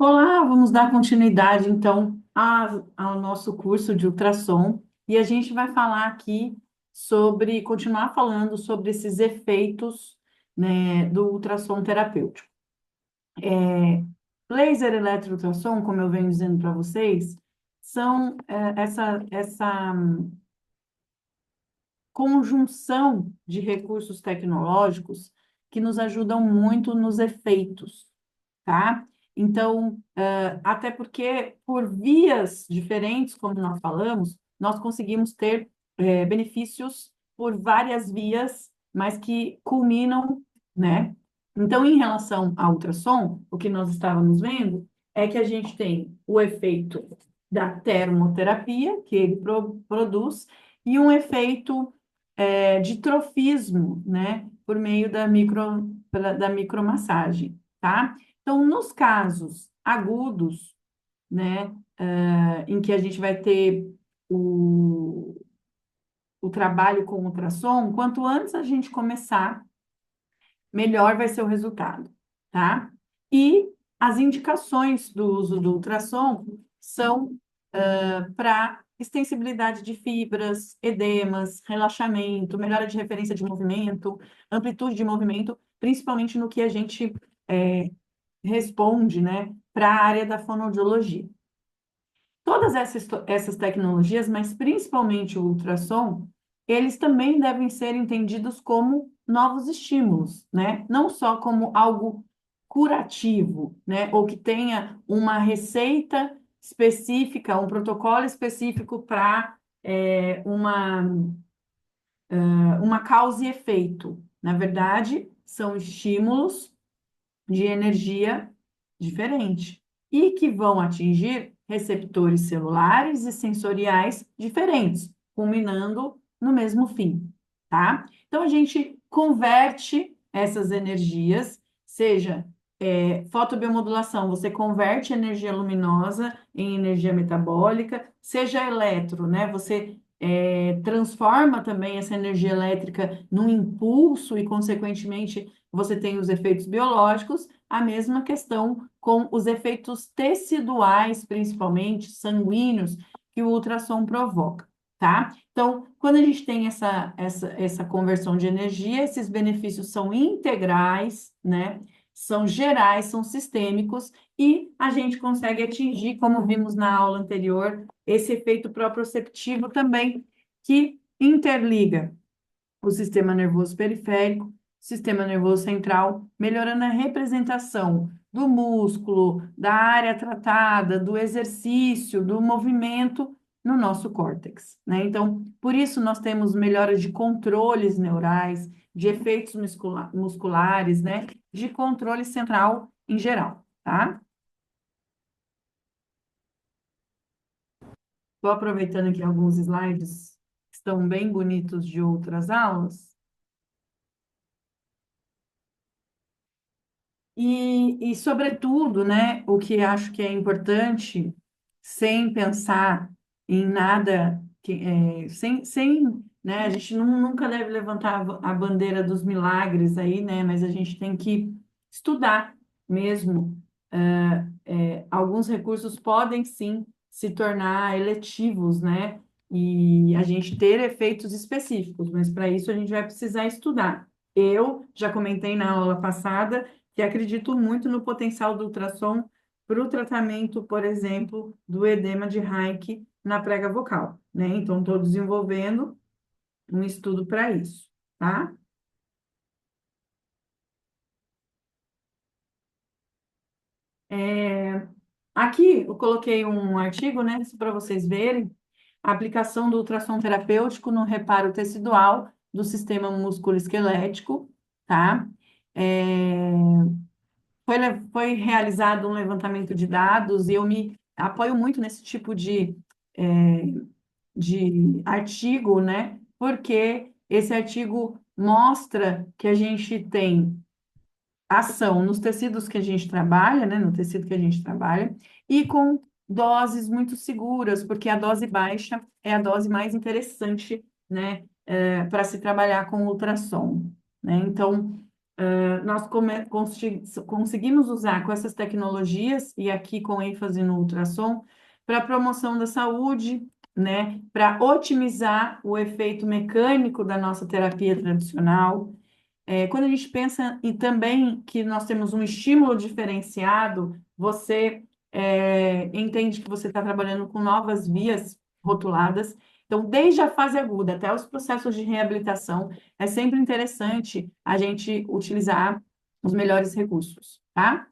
Olá, vamos dar continuidade então ao nosso curso de ultrassom e a gente vai falar aqui continuar falando sobre esses efeitos, né, do ultrassom terapêutico. É, Laser eletroultrassom, como eu venho dizendo para vocês, são essa conjunção de recursos tecnológicos que nos ajudam muito nos efeitos, tá? Então, até porque por vias diferentes, como nós falamos, nós conseguimos ter benefícios por várias vias, mas que culminam, né? Então, em relação ao ultrassom, o que nós estávamos vendo é que a gente tem o efeito da termoterapia, que ele produz, e um efeito de trofismo, né? Por meio da micromassagem, tá? Então, nos casos agudos, né, em que a gente vai ter o, o trabalho com ultrassom, quanto antes a gente começar, melhor vai ser o resultado, tá? E as indicações do uso do ultrassom são para extensibilidade de fibras, edemas, relaxamento, melhora de referência de movimento, amplitude de movimento, principalmente no que a gente é, responde, né, para a área da fonoaudiologia. Todas essas tecnologias, mas principalmente o ultrassom, eles também devem ser entendidos como novos estímulos, né? Não só como algo curativo, né? Ou que tenha uma receita específica, um protocolo específico para uma causa e efeito. Na verdade, são estímulos de energia diferente e que vão atingir receptores celulares e sensoriais diferentes, culminando no mesmo fim, tá? Então a gente converte essas energias, seja fotobiomodulação, você converte energia luminosa em energia metabólica, seja eletro, né? Você transforma também essa energia elétrica num impulso e, consequentemente, você tem os efeitos biológicos, a mesma questão com os efeitos teciduais, principalmente sanguíneos, que o ultrassom provoca, tá? Então, quando a gente tem essa conversão de energia, esses benefícios são integrais, né? São gerais, são sistêmicos, e a gente consegue atingir, como vimos na aula anterior, esse efeito proprioceptivo também, que interliga o sistema nervoso periférico, sistema nervoso central, melhorando a representação do músculo, da área tratada, do exercício, do movimento no nosso córtex, né? Então, por isso nós temos melhoras de controles neurais, de efeitos musculares, né? De controle central em geral, tá? Estou aproveitando aqui alguns slides que estão bem bonitos de outras aulas. Sobretudo, né, o que acho que é importante, sem pensar em nada, né, a gente nunca deve levantar a bandeira dos milagres aí, né, mas a gente tem que estudar mesmo. Alguns recursos podem sim se tornar eletivos, né, e a gente ter efeitos específicos, mas para isso a gente vai precisar estudar. Eu já comentei na aula passada que acredito muito no potencial do ultrassom para o tratamento, por exemplo, do edema de Reich na prega vocal, né? Então, estou desenvolvendo um estudo para isso, tá? Aqui eu coloquei um artigo, né, para vocês verem a aplicação do ultrassom terapêutico no reparo tecidual do sistema músculo-esquelético, tá? É, foi realizado um levantamento de dados e eu me apoio muito nesse tipo é, de artigo, né? Porque esse artigo mostra que a gente tem ação nos tecidos que a gente trabalha, né? No tecido que a gente trabalha, e com doses muito seguras, porque a dose baixa é a dose mais interessante, né? Para se trabalhar com ultrassom, né? Então, conseguimos usar com essas tecnologias, e aqui com ênfase no ultrassom, para a promoção da saúde, né, para otimizar o efeito mecânico da nossa terapia tradicional. Quando a gente pensa em também que nós temos um estímulo diferenciado, você entende que você está trabalhando com novas vias rotuladas. Então, desde a fase aguda até os processos de reabilitação, é sempre interessante a gente utilizar os melhores recursos, tá?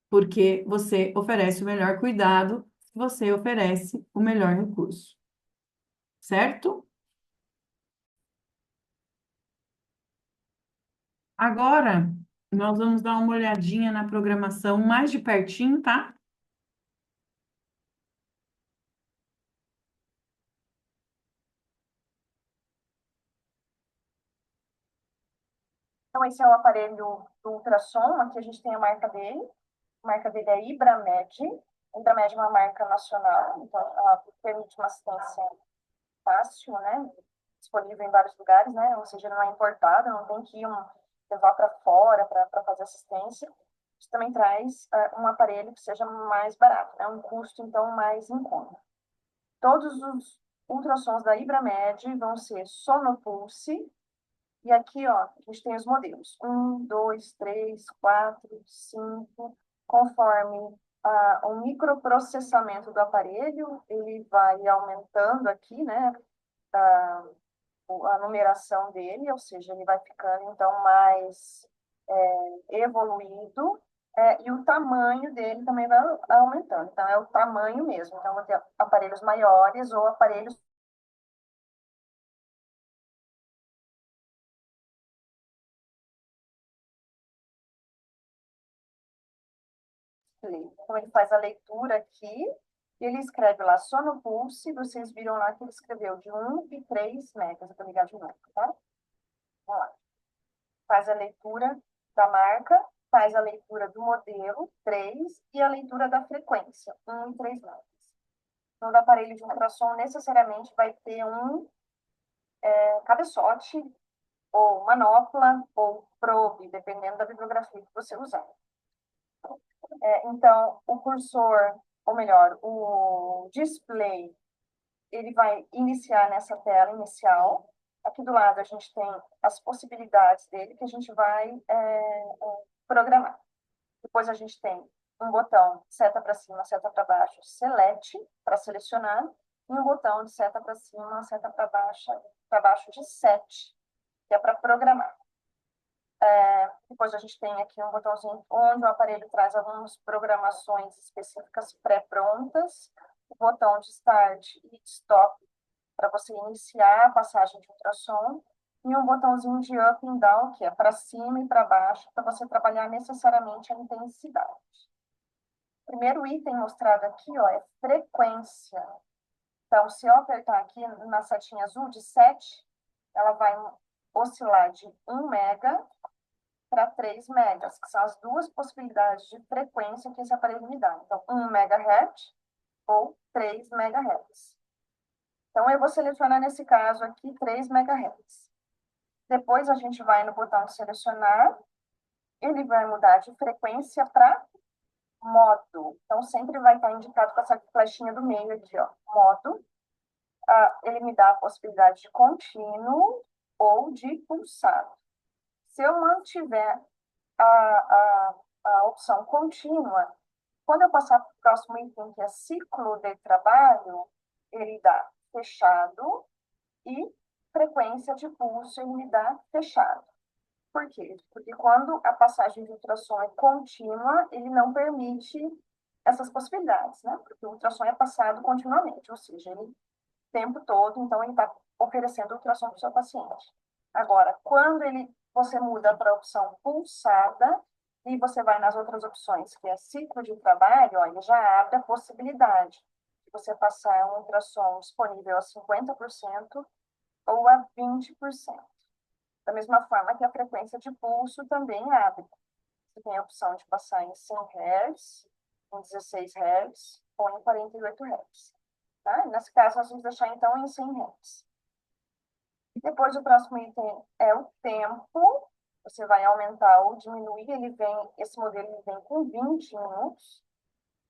Porque você oferece o melhor cuidado, você oferece o melhor recurso, certo? Agora, nós vamos dar uma olhadinha na programação mais de pertinho, tá? Então, esse é o aparelho do ultrassom. Aqui a gente tem a marca dele. A marca dele é Ibramed. A Ibramed é uma marca nacional, então ela permite uma assistência fácil, né? Disponível em vários lugares, né? Ou seja, não é importada, não tem que levar para fora para fazer assistência. Isso também traz um aparelho que seja mais barato, né? Um custo, então, mais em conta. Todos os ultrassons da Ibramed vão ser Sonopulse. E aqui, ó, a gente tem os modelos. 1, 2, 3, 4, 5. Conforme o microprocessamento do aparelho, ele vai aumentando aqui, né, a, a numeração dele, ou seja, ele vai ficando, então, mais evoluído, e o tamanho dele também vai aumentando. Então, é o tamanho mesmo. Então, vou ter aparelhos maiores ou aparelhos. Então, ele faz a leitura aqui, e ele escreve lá só no pulse, vocês viram lá que ele escreveu de 1 e 3 megas, eu vou ligar de novo, tá? Vamos lá. Faz a leitura da marca, faz a leitura do modelo, 3, e a leitura da frequência, 1 e 3 megas. Todo aparelho de ultrassom necessariamente vai ter um cabeçote, ou manopla, ou probe, dependendo da bibliografia que você usar. Então, o cursor, ou melhor, o display, ele vai iniciar nessa tela inicial. Aqui do lado a gente tem as possibilidades dele que a gente vai programar. Depois a gente tem um botão seta para cima, seta para baixo, select, para selecionar, e um botão de seta para cima, seta para baixo de set, que é para programar. Depois a gente tem aqui um botãozinho onde o aparelho traz algumas programações específicas pré-prontas, o botão de start e stop para você iniciar a passagem de ultrassom, e um botãozinho de up and down, que é para cima e para baixo, para você trabalhar necessariamente a intensidade. O primeiro item mostrado aqui, ó, é frequência. Então, se eu apertar aqui na setinha azul de 7, ela vai oscilar de 1 mega para 3 megas, que são as duas possibilidades de frequência que esse aparelho me dá. Então, 1 megahertz ou 3 megahertz. Então, eu vou selecionar, nesse caso aqui, 3 megahertz. Depois, a gente vai no botão de selecionar, ele vai mudar de frequência para modo. Então, sempre vai estar indicado com essa flechinha do meio aqui, ó, modo. Ele me dá a possibilidade de contínuo ou de pulsado. Se eu mantiver a, a, a opção contínua, quando eu passar para o próximo item, que é ciclo de trabalho, ele dá fechado, e frequência de pulso ele me dá fechado. Por quê? Porque quando a passagem de ultrassom é contínua, ele não permite essas possibilidades, né? Porque o ultrassom é passado continuamente, ou seja, ele o tempo todo, então ele está oferecendo ultrassom para o seu paciente. Agora, quando você muda para a opção pulsada, e você vai nas outras opções, que é ciclo de trabalho, ó, ele já abre a possibilidade de você passar um ultrassom disponível a 50% ou a 20%. Da mesma forma que a frequência de pulso também abre. Você tem a opção de passar em 100 Hz, em 16 Hz ou em 48 Hz. Tá? Nesse caso, nós vamos deixar então em 100 Hz. Depois, o próximo item é o tempo. você vai aumentar ou diminuir, esse modelo ele vem com 20 minutos.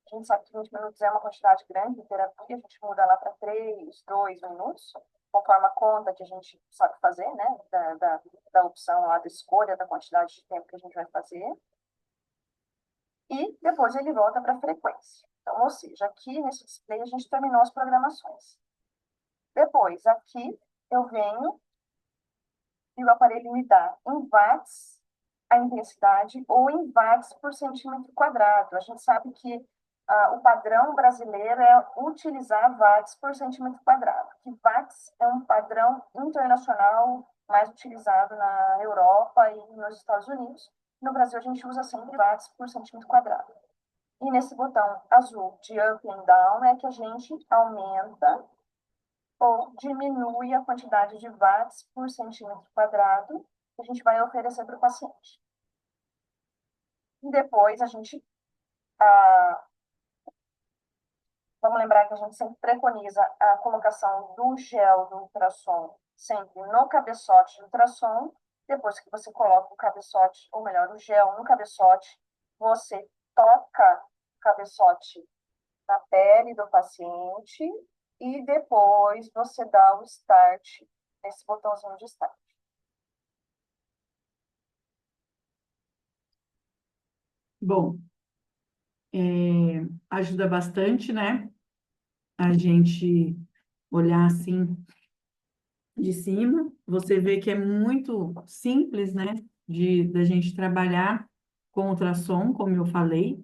A gente sabe que 20 minutos é uma quantidade grande de terapia, a gente muda lá para 3, 2 minutos, conforme a conta que a gente sabe fazer, né? Da opção lá, da escolha da quantidade de tempo que a gente vai fazer. E depois ele volta para a frequência. Então, ou seja, aqui nesse display a gente terminou as programações. Depois, aqui eu venho e o aparelho me dá em watts a intensidade ou em watts por centímetro quadrado. A gente sabe que o padrão brasileiro é utilizar watts por centímetro quadrado. Que watts é um padrão internacional mais utilizado na Europa e nos Estados Unidos. No Brasil, a gente usa sempre watts por centímetro quadrado. E nesse botão azul de up and down é que a gente aumenta ou diminui a quantidade de watts por centímetro quadrado que a gente vai oferecer para o paciente. E depois a gente, vamos lembrar que a gente sempre preconiza a colocação do gel do ultrassom sempre no cabeçote de ultrassom. Depois que você coloca o cabeçote, ou melhor, o gel no cabeçote, você toca o cabeçote na pele do paciente e depois você dá o start, nesse botãozinho de start. Bom, ajuda bastante, né? A gente olhar assim de cima, você vê que é muito simples, né? Da gente trabalhar com ultrassom, como eu falei,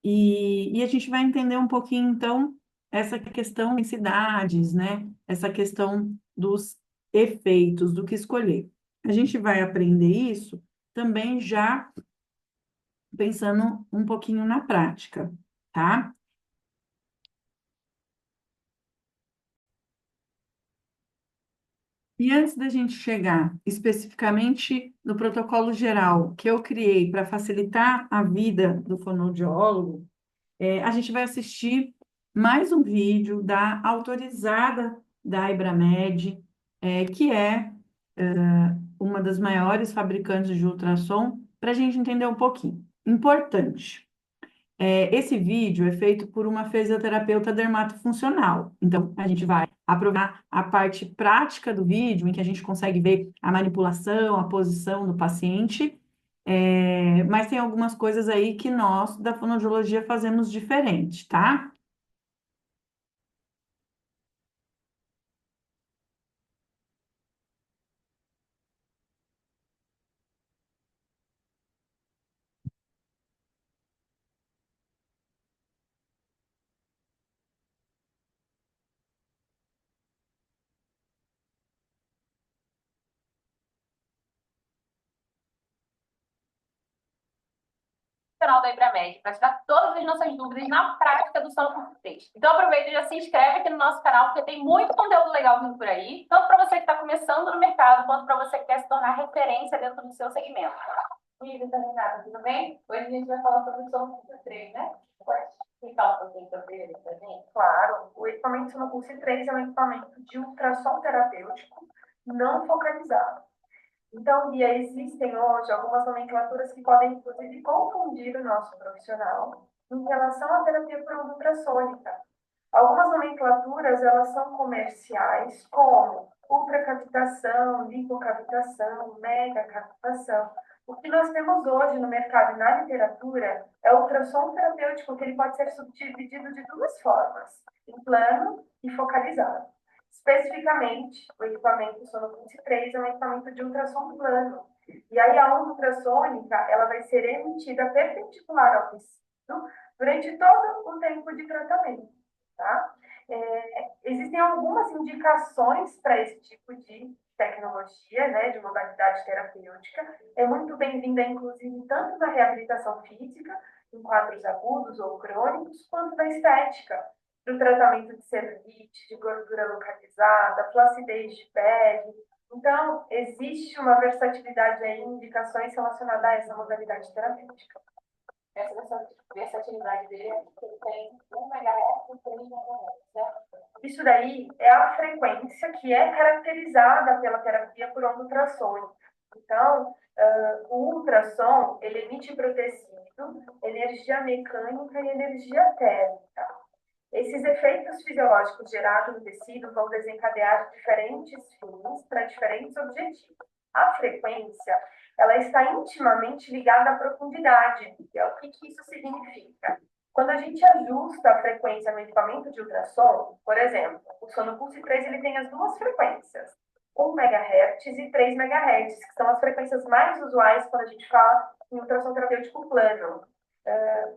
e a gente vai entender um pouquinho, então, essa questão de cidades, né? Essa questão dos efeitos, do que escolher. A gente vai aprender isso também já pensando um pouquinho na prática, tá? E antes da gente chegar especificamente no protocolo geral que eu criei para facilitar a vida do fonoaudiólogo, a gente vai assistir mais um vídeo da autorizada da Ibramed, que é uma das maiores fabricantes de ultrassom, para a gente entender um pouquinho. Importante. Esse vídeo é feito por uma fisioterapeuta dermatofuncional. Então, a gente vai aproveitar a parte prática do vídeo, em que a gente consegue ver a manipulação, a posição do paciente, mas tem algumas coisas aí que nós, da fonoaudiologia, fazemos diferente, tá? Canal da Ibramed para tirar todas as nossas dúvidas na prática do Solo por 3. Então aproveita e já se inscreve aqui no nosso canal, porque tem muito conteúdo legal vindo por aí, tanto para você que está começando no mercado, quanto para você que quer se tornar referência dentro do seu segmento. E Vitor, Renata, tudo bem? Hoje a gente vai falar sobre o Solo por 3, né? Pode explicar um pouquinho sobre ele para gente? Claro, o equipamento Sonopulse 3 é um equipamento de ultrassom terapêutico não focalizado. Então, Bia, existem hoje algumas nomenclaturas que podem, inclusive, confundir o nosso profissional em relação à terapia por onda ultrassônica. Algumas nomenclaturas, elas são comerciais, como ultracavitação, lipocavitação, megacavitação. O que nós temos hoje no mercado e na literatura é o ultrassom terapêutico, que ele pode ser subdividido de duas formas, em plano e focalizado. Especificamente, o equipamento Sonopulse 3 é um equipamento de ultrassom plano. E aí a onda ultrassônica, ela vai ser emitida perpendicular ao tecido durante todo o tempo de tratamento, tá? Existem algumas indicações para esse tipo de tecnologia, né, de modalidade terapêutica. É muito bem-vinda, inclusive, tanto na reabilitação física, em quadros agudos ou crônicos, quanto na estética, do tratamento de celulite, de gordura localizada, flacidez de pele. Então, existe uma versatilidade aí em indicações relacionadas a essa modalidade terapêutica. Essa versatilidade dele é que ele tem 1 MHz e 3 MHz, certo? Isso daí é a frequência que é caracterizada pela terapia por onda ultrassônica. Então, O ultrassom, ele emite para o tecido energia mecânica e energia térmica. Esses efeitos fisiológicos gerados no tecido vão desencadear diferentes fins para diferentes objetivos. A frequência, ela está intimamente ligada à profundidade. O que isso significa? Quando a gente ajusta a frequência no equipamento de ultrassom, por exemplo, o Sonopulse 3 ele tem as duas frequências, 1 MHz e 3 MHz, que são as frequências mais usuais quando a gente fala em ultrassom terapêutico plano.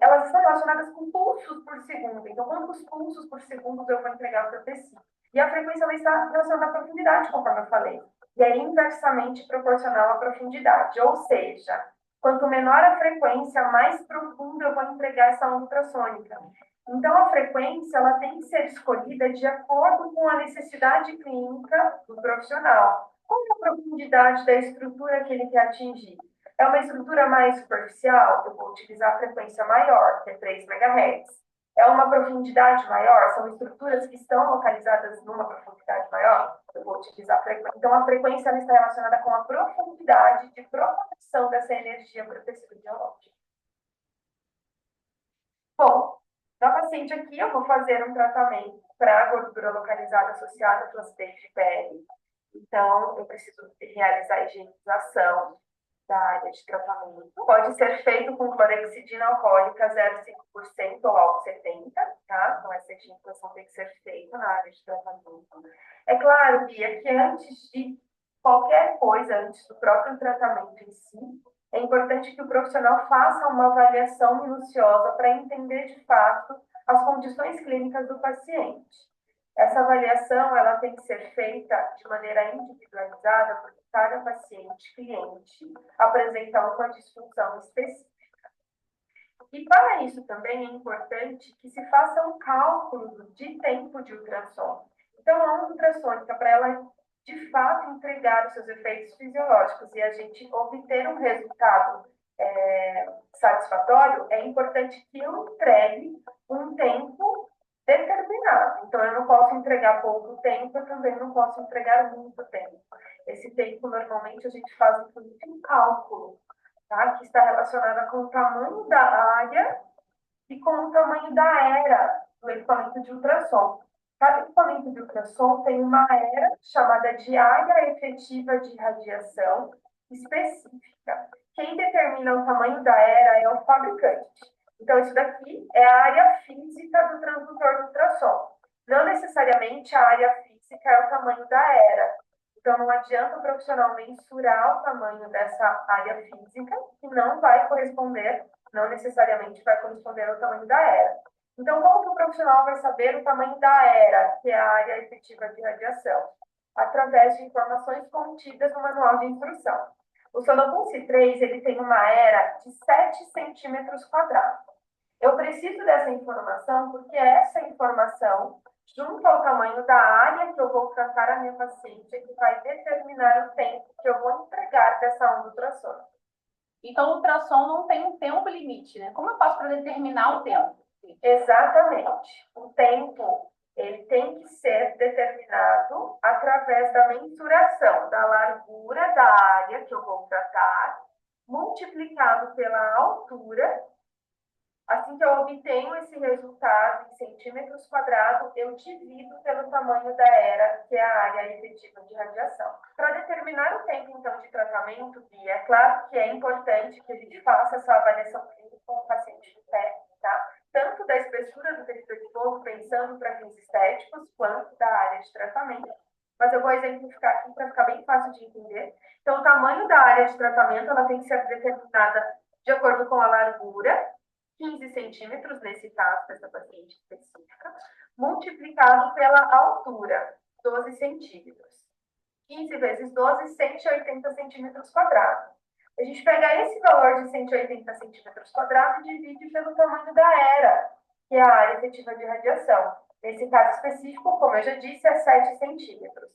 Elas estão relacionadas com pulsos por segundo. Então, quantos pulsos por segundo eu vou entregar para o tecido? E a frequência ela está relacionada à profundidade, conforme eu falei. E é inversamente proporcional à profundidade. Ou seja, quanto menor a frequência, mais profunda eu vou entregar essa onda ultrassônica. Então, a frequência ela tem que ser escolhida de acordo com a necessidade clínica do profissional. Qual é a profundidade da estrutura que ele quer atingir? É uma estrutura mais superficial? Eu vou utilizar a frequência maior, que é 3 MHz. É uma profundidade maior? São estruturas que estão localizadas numa profundidade maior? Eu vou utilizar a frequência. Então, a frequência está relacionada com a profundidade de propagação dessa energia para o tecido biológico. Bom, na paciente aqui, eu vou fazer um tratamento para gordura localizada associada à flacidez de pele. Então, eu preciso realizar a higienização da área de tratamento. Pode ser feito com clorexidina alcoólica 0,5% ou álcool 70%, tá? Então, essa higienização tem que ser feita na área de tratamento. É claro, Bia, que antes de qualquer coisa, antes do próprio tratamento em si, é importante que o profissional faça uma avaliação minuciosa para entender de fato as condições clínicas do paciente. Essa avaliação ela tem que ser feita de maneira individualizada, porque cada paciente, cliente, apresenta uma disfunção específica. E para isso também é importante que se faça um cálculo de tempo de ultrassom. Então, a onda ultrassônica, para ela de fato entregar os seus efeitos fisiológicos e a gente obter um resultado satisfatório, é importante que eu entregue um tempo determinado. Então, eu não posso entregar pouco tempo, eu também não posso entregar muito tempo. Esse tempo, normalmente, a gente faz um cálculo, tá? Que está relacionado com o tamanho da área e com o tamanho da era do equipamento de ultrassom. Cada equipamento de ultrassom tem uma era chamada de área efetiva de radiação específica. Quem determina o tamanho da era é o fabricante. Então, isso daqui é a área física do transdutor do ultrassom. Não necessariamente a área física é o tamanho da era. Então, não adianta o profissional mensurar o tamanho dessa área física, que não vai corresponder, não necessariamente vai corresponder ao tamanho da era. Então, como que o profissional vai saber o tamanho da era, que é a área efetiva de radiação? Através de informações contidas no manual de instrução. O Sonopulse 3, ele tem uma era de 7 centímetros quadrados. Eu preciso dessa informação porque essa informação, junto ao tamanho da área que eu vou tratar a minha paciente, é que vai determinar o tempo que eu vou entregar dessa onda ultrassônica. Então, o ultrassom não tem um tempo limite, né? Como eu faço para determinar o tempo? Exatamente. O tempo, ele tem que ser determinado através da mensuração da largura da área que eu vou tratar, multiplicado pela altura. Assim que eu obtenho esse resultado em centímetros quadrados, eu divido pelo tamanho da era, que é a área efetiva de radiação. Para determinar o tempo, então, de tratamento, Bia, é claro que é importante que a gente faça essa avaliação clínica com o paciente de pé, tá? Tanto da espessura do tecido adiposo, pensando para fins estéticos, quanto da área de tratamento. Mas eu vou exemplificar aqui para ficar bem fácil de entender. Então, o tamanho da área de tratamento, ela tem que ser determinada de acordo com a largura, 15 centímetros, nesse caso, dessa paciente específica, multiplicado pela altura, 12 centímetros. 15 vezes 12, 180 centímetros quadrados. A gente pega esse valor de 180 centímetros quadrados e divide pelo tamanho da era, que é a área efetiva de radiação. Nesse caso específico, como eu já disse, é 7 centímetros.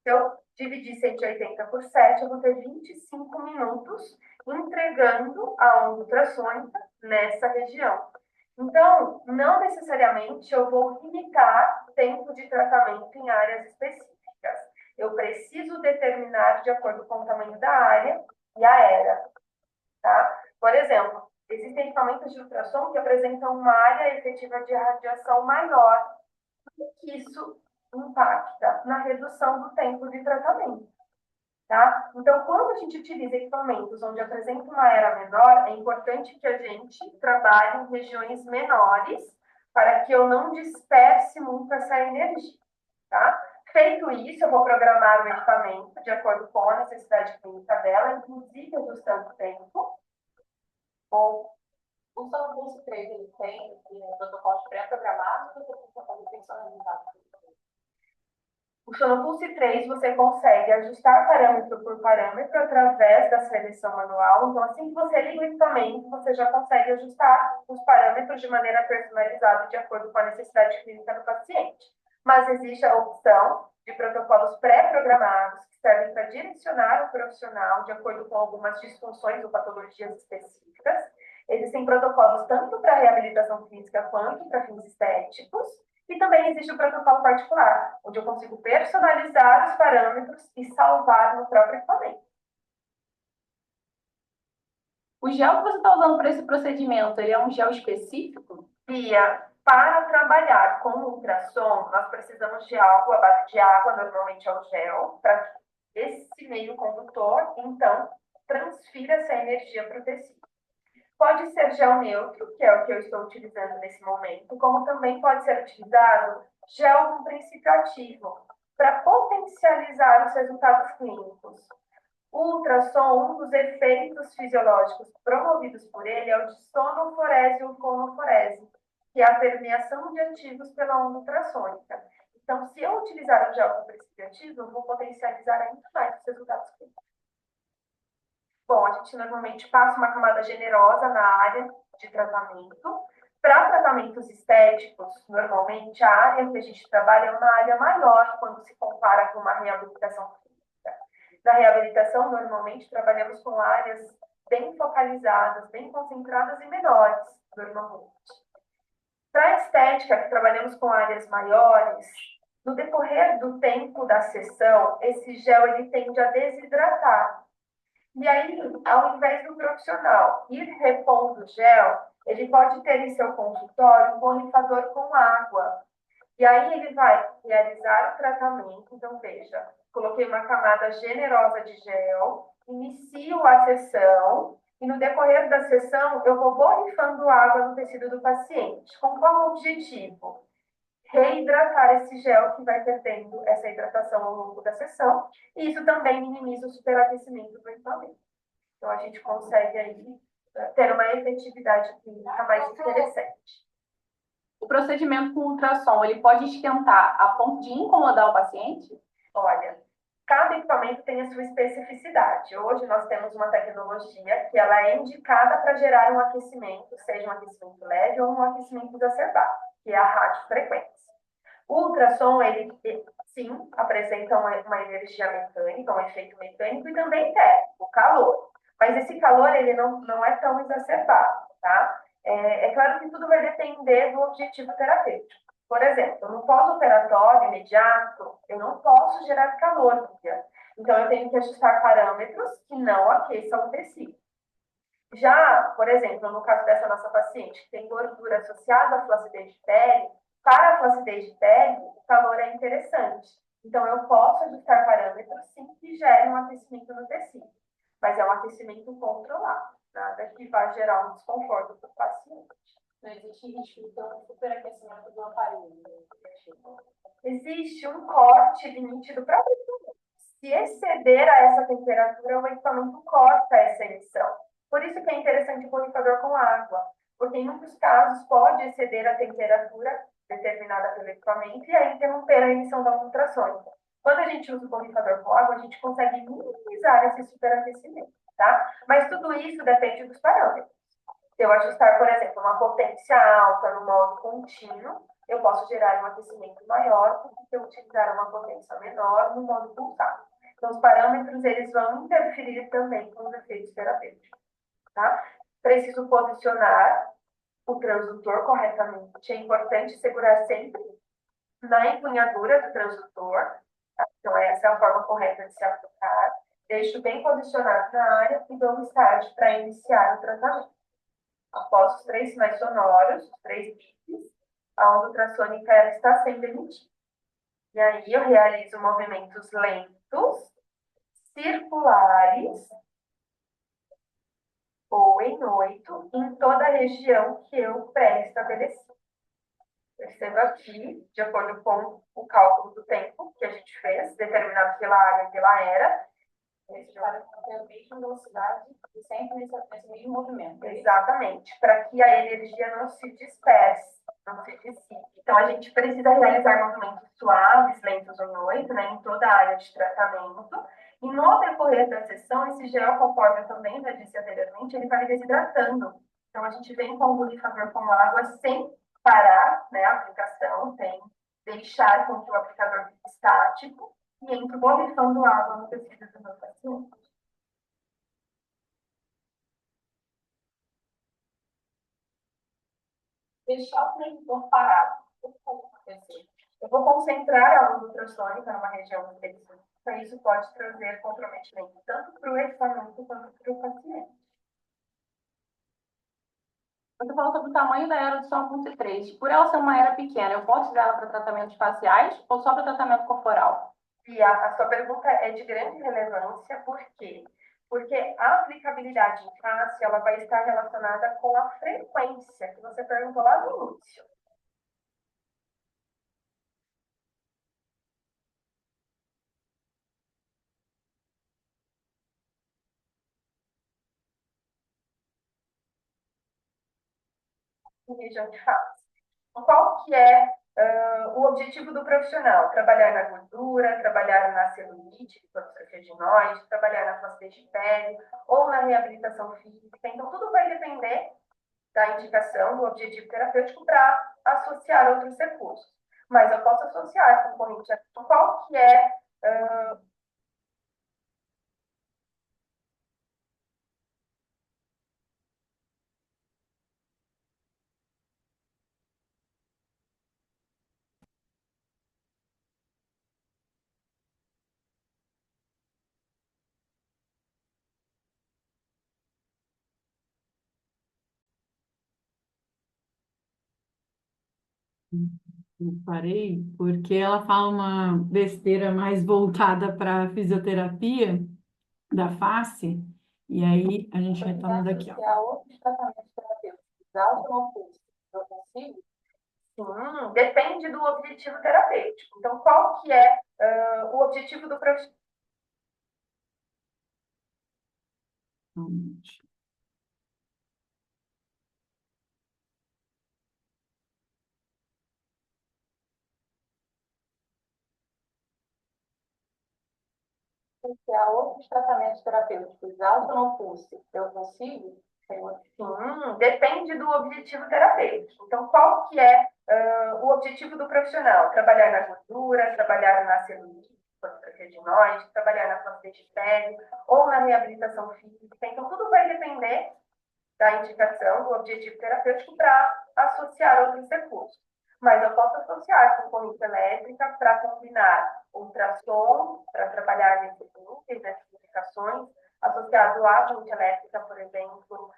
Se eu dividir 180 por 7, eu vou ter 25 minutos entregando a onda ultrassônica nessa região. Então, não necessariamente eu vou limitar o tempo de tratamento em áreas específicas. Eu preciso determinar, de acordo com o tamanho da área, e aérea, tá? Por exemplo, existem equipamentos de ultrassom que apresentam uma área efetiva de radiação maior, e que isso impacta na redução do tempo de tratamento. Tá? Então, quando a gente utiliza equipamentos onde apresenta uma área menor, é importante que a gente trabalhe em regiões menores para que eu não disperse muito essa energia. Tá? Feito isso, eu vou programar o equipamento de acordo com a necessidade clínica dela, inclusive ajustando o tempo. Ou O Sonopulse 3, ele tem protocolos pré-programados ou você precisa fazer personalizado? o Sonopulse 3 você consegue ajustar parâmetro por parâmetro através da seleção manual. Então, assim que você liga o equipamento, você já consegue ajustar os parâmetros de maneira personalizada de acordo com a necessidade clínica do paciente. Mas existe a opção de protocolos pré-programados que servem para direcionar o profissional de acordo com algumas disfunções ou patologias específicas. Existem protocolos tanto para reabilitação física quanto para fins estéticos. E também existe o protocolo particular, onde eu consigo personalizar os parâmetros e salvar no próprio equipamento. O gel que você está usando para esse procedimento, ele é um gel específico? Bia, para trabalhar com ultrassom, nós precisamos de algo à base de água, normalmente é o gel, para esse meio condutor, então, transfira essa energia para o tecido. Pode ser gel neutro, que é o que eu estou utilizando nesse momento, como também pode ser utilizado gel com princípio ativo, para potencializar os resultados clínicos. O ultrassom, um dos efeitos fisiológicos promovidos por ele é o de sonoforese ou fonoforese, que é a permeação de ativos pela onda ultrassônica. Então, se eu utilizar o gel com princípio ativo, eu vou potencializar ainda mais os resultados clínicos. Bom, a gente normalmente passa uma camada generosa na área de tratamento. Para tratamentos estéticos, normalmente a área que a gente trabalha é uma área maior quando se compara com uma reabilitação clínica. Na reabilitação, normalmente trabalhamos com áreas bem focalizadas, bem concentradas e menores, normalmente. Para a estética, que trabalhamos com áreas maiores, no decorrer do tempo da sessão, esse gel ele tende a desidratar. E aí, ao invés do profissional ir repondo o gel, ele pode ter em seu consultório um borrifador com água. E aí ele vai realizar o tratamento. Então, veja, coloquei uma camada generosa de gel, inicio a sessão, e no decorrer da sessão eu vou borrifando água no tecido do paciente. Com qual objetivo? Reidratar esse gel que vai perdendo essa hidratação ao longo da sessão, e isso também minimiza o superaquecimento do equipamento. Então, a gente consegue aí ter uma efetividade clínica mais interessante. O procedimento com ultrassom, ele pode esquentar a ponto de incomodar o paciente? Olha, cada equipamento tem a sua especificidade. Hoje nós temos uma tecnologia que ela é indicada para gerar um aquecimento, seja um aquecimento leve ou um aquecimento exacerbado, que é a radiofrequência. O ultrassom, ele sim apresenta uma energia mecânica, um efeito mecânico e também térmico, o calor. Mas esse calor, ele não é tão exacerbado, tá? É claro que tudo vai depender do objetivo terapêutico. Por exemplo, no pós-operatório imediato, eu não posso gerar calor, então eu tenho que ajustar parâmetros que não aqueçam o tecido. Já, por exemplo, no caso dessa nossa paciente que tem gordura associada à flacidez de pele, para a flacidez de pele, o calor é interessante. Então, eu posso ajustar parâmetros, sim, que gerem um aquecimento no tecido. Mas é um aquecimento controlado, nada que vá gerar um desconforto para o paciente. Não existe risco de um superaquecimento do aparelho. Existe um corte limite do próprio equipamento. Se exceder a essa temperatura, o equipamento corta essa emissão. Por isso que é interessante o borrifador com água, porque em muitos casos pode exceder a temperatura determinada pelo equipamento e aí interromper a emissão da ultrassônica. Quando a gente usa o borrifador com água, a gente consegue minimizar esse superaquecimento, tá? Mas tudo isso depende dos parâmetros. Se eu ajustar, por exemplo, uma potência alta no modo contínuo, eu posso gerar um aquecimento maior do que se eu utilizar uma potência menor no modo pulsado. Então, os parâmetros, eles vão interferir também com os efeitos terapêuticos, tá? Preciso posicionar o transdutor corretamente. É importante segurar sempre na empunhadura do transdutor, tá? Então, essa é a forma correta de se aplicar. deixo bem posicionado na área e dou um start para iniciar o tratamento. Após os 3 sinais sonoros, os 3 bips, a onda ultrassônica ela está sendo emitida. E aí eu realizo movimentos lentos, circulares ou em 8 em toda a região que eu pré-estabeleci. Perceba aqui, de acordo com o cálculo do tempo que a gente fez, determinado pela área que ela era. Esse para manter a mesma velocidade e sempre nesse mesmo movimento. Exatamente, para que a energia não se disperse, não se dissipe. Então, a gente precisa realizar movimentos suaves, lentos ou noite, né, em toda a área de tratamento. E no decorrer da sessão, esse gel, conforme eu também já disse anteriormente, ele vai desidratando. Então, a gente vem com o borrifador com água sem parar, né, a aplicação, sem deixar com que o aplicador fique estático, e entro borrifando água no tecido do meu paciente. Deixar o transdutor parado. O que pode acontecer? Eu vou concentrar a onda ultrassônica numa região específica, isso pode trazer comprometimento tanto para o equipamento quanto para o paciente. Você falou sobre o tamanho da era do São Afonso 3. Por ela ser uma era pequena, eu posso usar ela para tratamentos faciais ou só para tratamento corporal? E a sua pergunta é de grande relevância, por quê? Porque a aplicabilidade em face, ela vai estar relacionada com a frequência, que você perguntou lá no início. Em região de face. Então, qual que é o objetivo do profissional? Trabalhar na gordura, trabalhar na celulite, hipotireoidinoide, trabalhar na flacidez de pele ou na reabilitação física. Então, tudo vai depender da indicação, do objetivo terapêutico para associar outros recursos. Mas eu posso associar com corrente ativa. Qual que é Eu parei porque ela fala uma besteira mais voltada para a fisioterapia da face, e aí a gente retorna daqui, ó. Associar outros tratamentos terapêuticos, alto ou pulso, eu consigo? Sim, depende do objetivo terapêutico. Então, qual que é o objetivo do profissional? Associar outros tratamentos terapêuticos, alto ou pulso, eu consigo? Sim, depende do objetivo terapêutico. Então, qual que é o objetivo do profissional? Trabalhar na gordura, trabalhar na celulite, hipotireoidinoide, trabalhar na flacidez de pele ou na reabilitação física. Então, tudo vai depender da indicação, do objetivo terapêutico para associar outros recursos. Mas eu posso associar com corrente elétrica para combinar ultrassom, para trabalhar nesses níveis, nessas indicações, associado à corrente elétrica, por exemplo,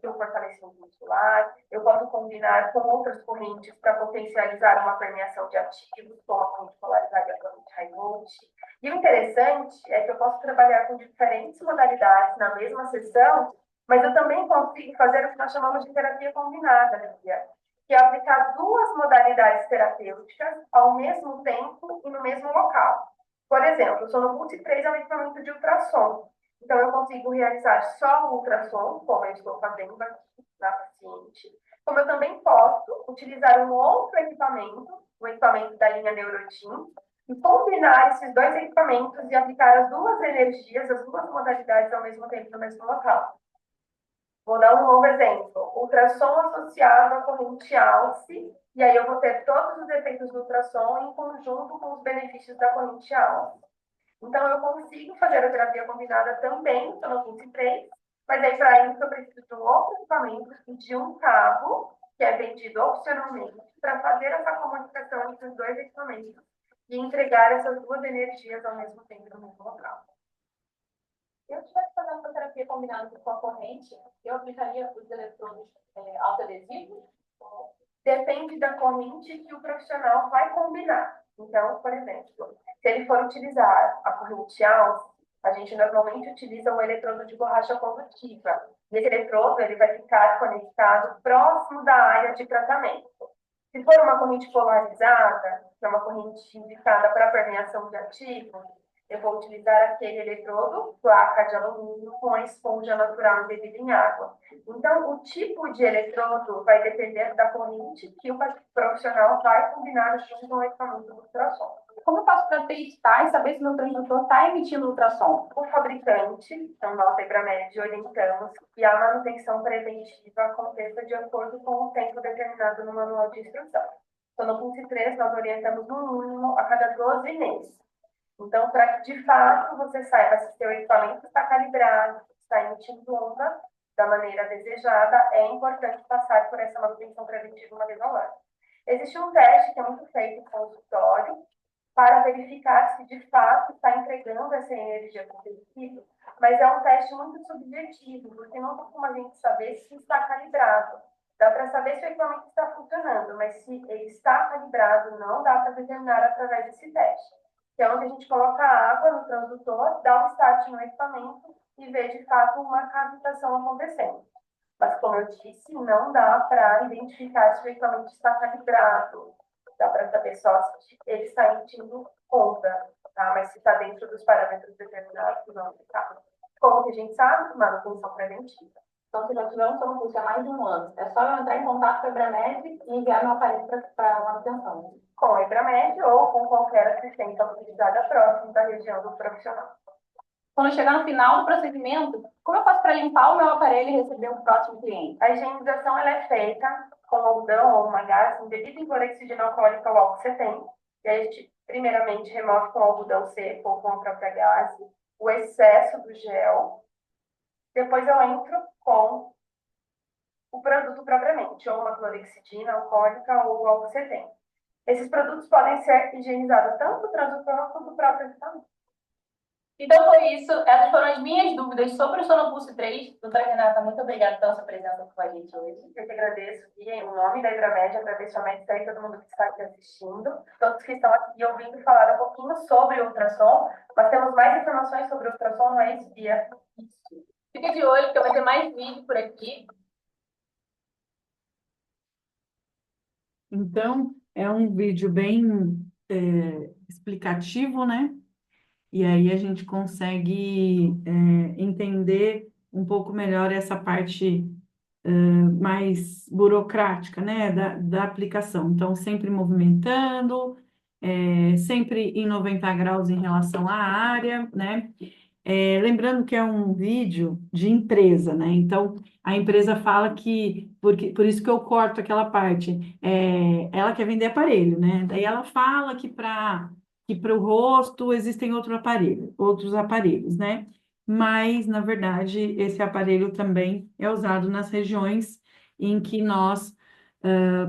para o fortalecimento muscular. Eu posso combinar com outras correntes para potencializar uma permeação de ativos, como a corrente polarizada e a corrente high voltage. E o interessante é que eu posso trabalhar com diferentes modalidades na mesma sessão, mas eu também consigo fazer o que nós chamamos de terapia combinada, Lívia, que é aplicar 2 modalidades terapêuticas ao mesmo tempo e no mesmo local. Por exemplo, o Sonopulse 3 é um equipamento de ultrassom. Então, eu consigo realizar só o ultrassom, como eu estou fazendo aqui na paciente, como eu também posso utilizar um outro equipamento, o equipamento da linha Neurotin, e combinar esses 2 equipamentos e aplicar as 2 energias, as 2 modalidades ao mesmo tempo no mesmo local. Vou dar um novo exemplo. Ultrassom associado à corrente alce, e aí eu vou ter todos os efeitos do ultrassom em conjunto com os benefícios da corrente alce. Então, eu consigo fazer a terapia combinada também no Sonopulse 3, mas aí para isso eu preciso de um outro equipamento e de um cabo, que é vendido opcionalmente, para fazer essa comunicação entre os 2 equipamentos e entregar essas 2 energias ao mesmo tempo no mesmo local. Se eu estivesse fazendo uma terapia combinada com a corrente, eu aplicaria os eletrodos autoadesivos? Depende da corrente que o profissional vai combinar. Então, por exemplo, se ele for utilizar a corrente alta, a gente normalmente utiliza o eletrodo de borracha condutiva. Nesse eletrodo, ele vai ficar conectado próximo da área de tratamento. Se for uma corrente polarizada, que é uma corrente indicada para permeação de ativos, eu vou utilizar aquele eletrodo, placa de alumínio, com a esponja natural embebida em água. Então, o tipo de eletrodo vai depender da corrente que o profissional vai combinar junto com o equipamento do ultrassom. Como eu faço para testar e saber se meu transdutor está emitindo ultrassom? O fabricante, então nós, Ebramed, orientamos que a manutenção preventiva aconteça de acordo com o tempo determinado no manual de instrução. Então, no Pulse 3, nós orientamos no mínimo a cada 12 meses. Então, para que de fato você saiba se seu equipamento está calibrado, está emitindo onda da maneira desejada, é importante passar por essa manutenção preventiva uma vez ao ano. Existe um teste que é muito feito no consultório para verificar se de fato está entregando essa energia para o tecido, mas é um teste muito subjetivo, porque não tem como a gente saber se está calibrado. Dá para saber se o equipamento está funcionando, mas se ele está calibrado, não dá para determinar através desse teste. Que é onde a gente coloca a água no transdutor, dá um start no equipamento e vê de fato uma cavitação acontecendo. Mas, como eu disse, não dá para identificar se o equipamento está calibrado. Dá para saber só se ele está emitindo onda, tá? Mas se está dentro dos parâmetros determinados, não está. Como que a gente sabe? Manutenção preventiva. Então, se já tiver um sonopulso há mais de um ano, é só eu entrar em contato com a Ebramed e enviar meu aparelho para manutenção. Com a Ebramed ou com qualquer assistência autorizada próximo da região do profissional. Quando chegar no final do procedimento, como eu faço para limpar o meu aparelho e receber o próximo cliente? A higienização ela é feita com algodão ou uma gás embebida em clorexidina alcoólica ou álcool 70. E a gente, primeiramente, remove com algodão seco ou com a própria gás o excesso do gel. Depois eu entro com o produto propriamente, ou uma clorexidina alcoólica ou álcool 70. Esses produtos podem ser higienizados tanto do transdutor quanto do próprio equipamento. Então foi isso. Essas foram as minhas dúvidas sobre o Sonopulse 3. Doutora Renata, muito obrigada pela sua presença com a gente hoje. Eu que agradeço, Gui, em nome da Ebramed, agradeço a médica e todo mundo que está aqui assistindo, todos que estão aqui ouvindo falar um pouquinho sobre o ultrassom, mas temos mais informações sobre o ultrassom, não é isso, Bia? Isso. Fica de olho, porque vai ter mais vídeo por aqui. Então, é um vídeo bem explicativo, né? E aí a gente consegue entender um pouco melhor essa parte mais burocrática, né, da aplicação. Então, sempre movimentando, sempre em 90 graus em relação à área, né? Lembrando que é um vídeo de empresa, né? Então, a empresa fala que, por isso que eu corto aquela parte, ela quer vender aparelho, né? Daí ela fala que para o rosto existem outros aparelhos, né? Mas, na verdade, esse aparelho também é usado nas regiões em que nós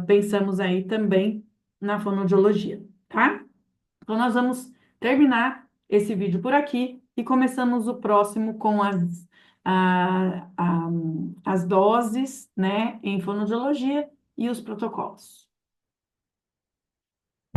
pensamos aí também na fonoaudiologia, tá? Então, nós vamos terminar esse vídeo por aqui e começamos o próximo com as doses, né, em fonoaudiologia e os protocolos.